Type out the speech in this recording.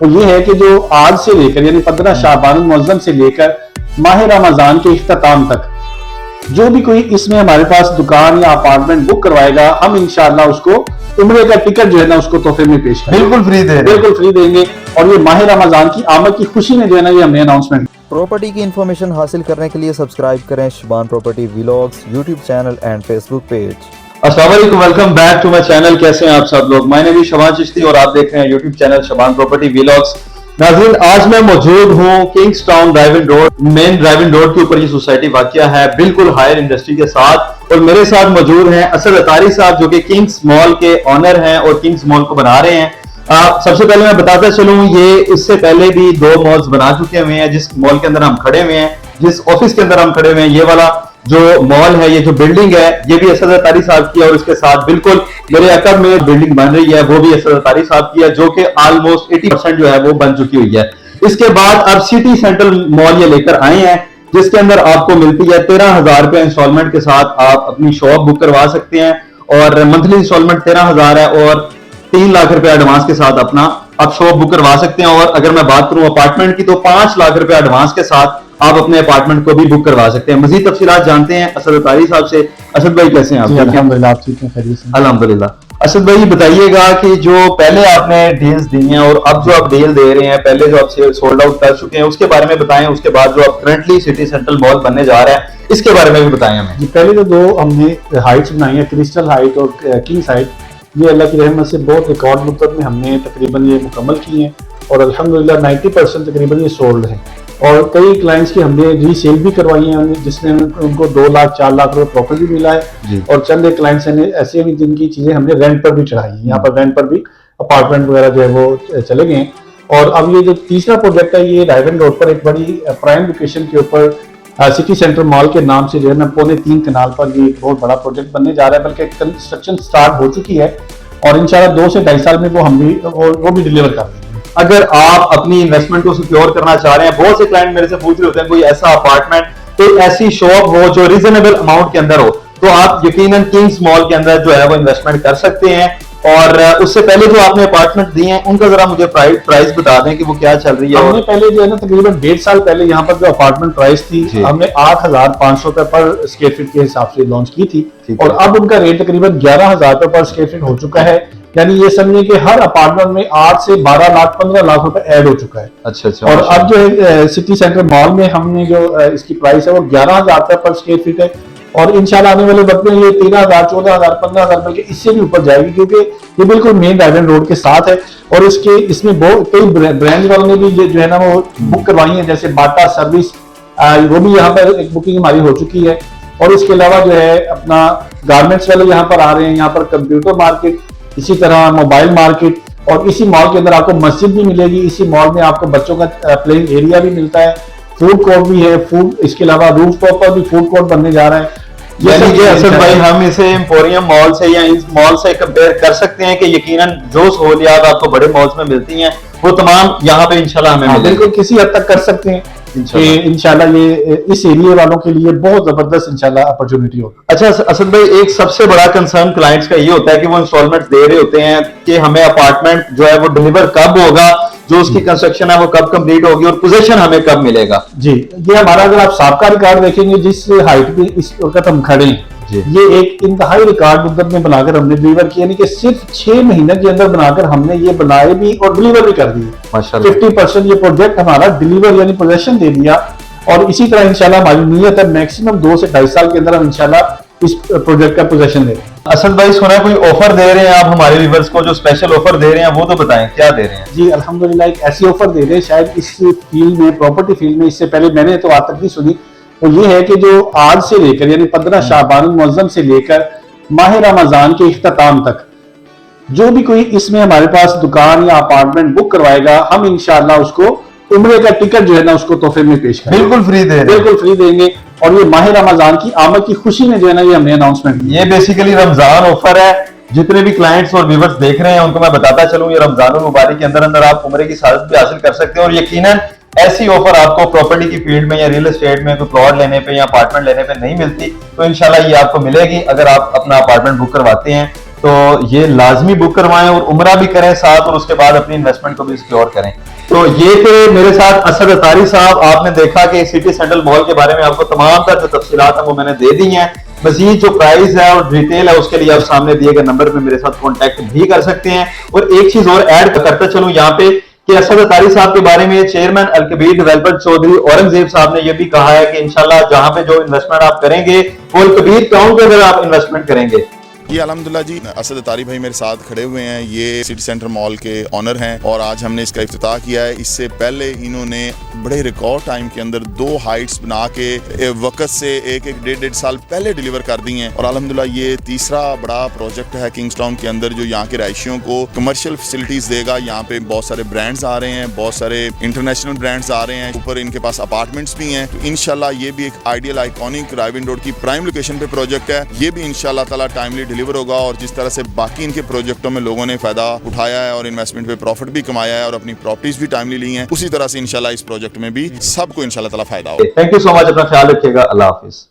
वो ये है कि जो आज से लेकर यानी 15 शाबान मुअज़्ज़म से लेकर माह रमजान के इख्तिताम तक जो भी कोई इसमें हमारे पास दुकान या अपार्टमेंट बुक करवाएगा, हम इंशाअल्लाह उसको उम्रे का टिकट जो है ना उसको तोहफे में पेश करेंगे। बिल्कुल फ्री दे, बिल्कुल फ्री देंगे। और ये माह रमजान की आमद की खुशी में जो है ना ये हमने अनाउंसमेंट। प्रॉपर्टी की इन्फॉर्मेशन हासिल करने के लिए सब्सक्राइब करें Shaban property vlogs YouTube channel and Facebook page. अस्सलाम वालेकुम, welcome back to my channel. कैसे हैं आप सब लोग? My name is Shaban Chishti और आप देख रहे हैं YouTube channel Shaban property vlogs. नाज़रीन, आज मैं मौजूद हूं Kings Town driving road, main driving road के ऊपर ये सोसाइटी वाक़या है, बिल्कुल हायर इंडस्ट्री के साथ। और मेरे साथ मौजूद हैं असद अतारी साहब जो कि किंग्स मॉल के ऑनर हैं और किंग्स मॉल को बना रहे हैं। सबसे पहले मैं बताता चलूं, ये इससे पहले भी 2 मॉल्स बना चुके हुए हैं। जिस मॉल के अंदर हम खड़े हुए हैं, जिस ऑफिस के अंदर हम खड़े हुए हैं, ये वाला जो मॉल है, ये जो बिल्डिंग है, ये भी असद अतारी साहब की है। और इसके साथ बिल्कुल मेरे अकब में बिल्डिंग बन रही है, वो भी असद अतारी साहब की है, जो कि ऑलमोस्ट 80% जो है वो बन चुकी हुई है। इसके बाद अब सिटी सेंट्रल मॉल ये लेकर आए हैं, जिसके अंदर आपको मिलती है 13,000 रुपए इंस्टॉलमेंट के साथ आप अपनी शॉप बुक करवा सकते हैं। और मंथली इंस्टॉलमेंट 13,000 है और 3 लाख रुपए एडवांस के साथ अपना आप शॉप बुक करवा सकते हैं। और अगर मैं बात करूं अपार्टमेंट की, तो 5 लाख रुपए एडवांस के साथ आप अपने अपार्टमेंट को भी बुक करवा सकते हैं। मजीद तफसीलात जानते हैं असद अतारी साहब से। असद भाई कैसे हैं आप? अल्हम्दुलिल्लाह, आप ठीक हैं? खैरियत से? अल्हम्दुलिल्लाह। असद भाई बताइएगा कि जो पहले आपने डील्स दी हैं और अब जो आप डील दे रहे हैं, पहले जो आप सोल्ड आउट कर चुके हैं उसके बारे में बताएं। उसके बाद जो आप करंटली सिटी सेंट्रल मॉल बनने जा रहा है इसके बारे में भी बताएं हमें। जी, पहले तो 2 हमने हाइट्स बनाई है, क्रिस्टल हाइट और किंग्स हाइट। ये अल्लाह की रहमत से बहुत रिकॉर्ड मुद्दत में हमने तकरीबन ये मुकम्मल की हैं और अल्हम्दुलिल्लाह 90% तकरीबन ये सोल्ड है। और कई क्लाइंट्स की हमने रीसेल भी करवाई है, जिसमें उनको 2 लाख 4 लाख रुपए प्रॉफिट भी मिला है। और चंद एक क्लाइंट्स ने ऐसे भी जिनकी चीजें हमने रेंट पर भी चढ़ाई है, यहाँ पर रेंट पर भी अपार्टमेंट वगैरह जो है वो चले गए। और अब ये जो तीसरा प्रोजेक्ट है, ये रायवन रोड पर एक बड़ी प्राइम लोकेशन के ऊपर सिटी सेंटर मॉल के नाम से जो है ना 3.25 कनाल पर ये बहुत बड़ा प्रोजेक्ट बनने जा रहा है, बल्कि कंस्ट्रक्शन स्टार्ट हो चुकी है और इंशाल्लाह 2 से 2.5 साल में वो हम भी वो भी डिलीवर कर देंगे। अगर आप अपनी इन्वेस्टमेंट को सिक्योर करना चाह रहे हैं, बहुत से क्लाइंट मेरे से पूछ रहे होते हैं कोई ऐसा अपार्टमेंट, कोई ऐसी शॉप हो जो रीजनेबल अमाउंट के अंदर हो, तो आप यकीनन किंग्स मॉल के अंदर जो है वो इन्वेस्टमेंट कर सकते हैं। और उससे पहले जो आपने अपार्टमेंट दिए हैं उनका जरा मुझे प्राइस बता दें कि वो क्या चल रही है। हमने पहले जो है ना तकरीबन 1.5 साल पहले यहाँ पर जो अपार्टमेंट प्राइस थी, हमने 8,500 रुपए पर स्क्वायर फीट के हिसाब से लॉन्च की थी और अब उनका रेट तकरीबन 11,000 रुपए पर स्क्वायर फीट हो चुका है। यानी ये समझिए कि हर अपार्टमेंट में 8 से 12 लाख 15 लाख रुपए ऐड हो चुका है। अच्छा। और अब जो है सिटी सेंटर मॉल में हमने जो इसकी प्राइस है वो 11,000 रुपए पर स्क्वायर फीट है और इंशाल्लाह आने वाले वक्त में ये 13,000 14,000 15,000 बल्कि इससे भी ऊपर जाएगी, क्योंकि ये बिल्कुल मेन ड्राइविंग रोड के साथ है। और इसमें बहुत कई ब्रांड वालों ने भी जो है ना वो बुक करवाई है, जैसे बाटा सर्विस, वो भी यहाँ पर एक बुकिंग हमारी हो चुकी है। और इसके अलावा जो है अपना गारमेंट्स वाले यहाँ पर आ रहे हैं, यहाँ पर कंप्यूटर मार्केट, इसी तरह मोबाइल मार्केट, और इसी मॉल के अंदर आपको मस्जिद भी मिलेगी। इसी मॉल में आपको बच्चों का प्लेइंग एरिया भी मिलता है, फूड कोर्ट भी है, इसके अलावा रूफ टॉप पर भी फूड कोर्ट बनने जा रहा है। यानी कि असद भाई हम इसे एम्पोरियम मॉल से या इस मॉल से कंपेयर कर सकते हैं कि यकीनन जो सहूलियात आपको बड़े मॉल्स में मिलती हैं वो तमाम यहाँ पे इंशाल्लाह हमें मिलेगी। बिल्कुल किसी हद तक कर सकते हैं इंशाल्लाह ये इस एरिया वालों के लिए बहुत जबरदस्त इंशाल्लाह अपॉर्चुनिटी होगी। अच्छा असद भाई, एक सबसे बड़ा कंसर्न क्लाइंट्स का ये होता है कि वो इंस्टॉलमेंट दे रहे होते हैं कि हमें अपार्टमेंट जो है वो डिलीवर कब होगा, जो उसकी कंस्ट्रक्शन है वो कब कंप्लीट होगी और पोजीशन हमें कब मिलेगा। जी, ये हमारा अगर आप साबका रिकॉर्ड देखेंगे जिस हाइट पे इस वक्त हम खड़े हैं, ये एक इंतहाई रिकॉर्ड मुद्दत में बनाकर हमने डिलीवर किया, यानी कि सिर्फ 6 महीने के अंदर बनाकर हमने ये बनाए भी और डिलीवर भी कर दिए। माशाल्लाह 50% ये प्रोजेक्ट हमारा डिलीवर यानी पोजेशन दे दिया। और इसी तरह इंशाल्लाह हमारी नीयत है मैक्सिमम 2 से 2.5 साल के अंदर हम इंशाल्लाह इस प्रोजेक्ट का पोजेशन दे। असद भाई, सुना कोई ऑफर दे रहे हैं आप हमारे व्यूअर्स को, जो स्पेशल ऑफर दे रहे हैं वो तो बताएं, क्या दे रहे हैं? जी अल्हम्दुलिल्लाह, एक ऐसी ऑफर दे रहे हैं शायद इस फील्ड में, प्रॉपर्टी फील्ड में, इससे पहले मैंने तो आज तक नहीं सुनी। वो ये है कि जो आज से लेकर यानी 15 शाबान मुअज़्ज़म से लेकर माह रमजान के इख्तिताम तक जो भी कोई इसमें हमारे पास दुकान या अपार्टमेंट बुक करवाएगा, हम इंशाअल्लाह उसको उम्रे का टिकट जो है ना उसको तोहफे में पेश करेंगे। बिल्कुल फ्री दे, बिल्कुल फ्री देंगे। और ये माह रमजान की आमद की खुशी में जो है ना ये हमने अनाउंसमेंट, ये बेसिकली रमजान ऑफर है। जितने भी क्लाइंट्स और व्यूअर्स देख रहे हैं उनको मैं बताता चलूं, ये रमजान मुबारक के अंदर अंदर आप उम्रे की सादत भी हासिल कर सकते हैं। और यकीनन ऐसी ऑफर आपको प्रॉपर्टी की फील्ड में या रियल एस्टेट में कोई प्लॉट लेने पे या अपार्टमेंट लेने पे नहीं मिलती, तो इंशाल्लाह ये आपको मिलेगी अगर आप अपना अपार्टमेंट बुक करवाते हैं तो ये लाजमी बुक करवाएं और उम्रा भी करें साथ, और उसके बाद अपनी इन्वेस्टमेंट को भी सिक्योर करें। तो ये थे मेरे साथ असद अतारी साहब। आपने देखा कि सिटी सेंट्रल मॉल के बारे में आपको तमाम तर जो तफसीलात हैं वो मैंने दे दी हैं। मजीद जो प्राइस है और डिटेल है उसके लिए आप सामने दिए गए नंबर पे मेरे साथ कांटेक्ट भी कर सकते हैं। और एक चीज और ऐड करता चलूं यहाँ पे कि असद अतारी साहब के बारे में चेयरमैन अलकबीर डेवलपर चौधरी औरंगजेब साहब ने यह भी कहा है कि इंशाल्लाह जहां पे जो इन्वेस्टमेंट आप करेंगे वो अलकबीर टाउन के अंदर आप इन्वेस्टमेंट करेंगे। ये अल्हम्दुलिल्लाह जी, असद अतारी भाई मेरे साथ खड़े हुए हैं। ये सिटी सेंटर मॉल के ऑनर हैं और आज हमने इसका इफ्तिताह किया है। इससे पहले इन्होंने बड़े रिकॉर्ड टाइम के अंदर 2 हाइट्स बना के वक्त से एक डेढ़ साल पहले डिलीवर कर दी हैं। और अल्हम्दुलिल्लाह ये तीसरा बड़ा प्रोजेक्ट है किंग्सटाउन के अंदर जो यहाँ के रहायशियों को कमर्शियल फैसिलिटीज देगा। यहाँ पे बहुत सारे ब्रांड्स आ रहे हैं, बहुत सारे इंटरनेशनल ब्रांड्स आ रहे हैं, ऊपर इनके पास अपार्टमेंट्स भी हैं। तो इंशाल्लाह ये भी एक आइडियल आइकॉनिक राइविन रोड की प्राइम लोकेशन पे प्रोजेक्ट है। ये भी इंशाल्लाह ताला टाइमली डिलीवर होगा। और जिस तरह से बाकी इनके प्रोजेक्टों में लोगों ने फायदा उठाया है और इन्वेस्टमेंट पे प्रॉफिट भी कमाया है और अपनी प्रॉपर्टीज भी टाइमली ली हैं, उसी तरह से इंशाल्लाह इस प्रोजेक्ट में भी सबको इंशाल्लाह ताला फायदा होगा। थैंक यू सो मच, अपना ख्याल रखिएगा, अल्लाह हाफिज।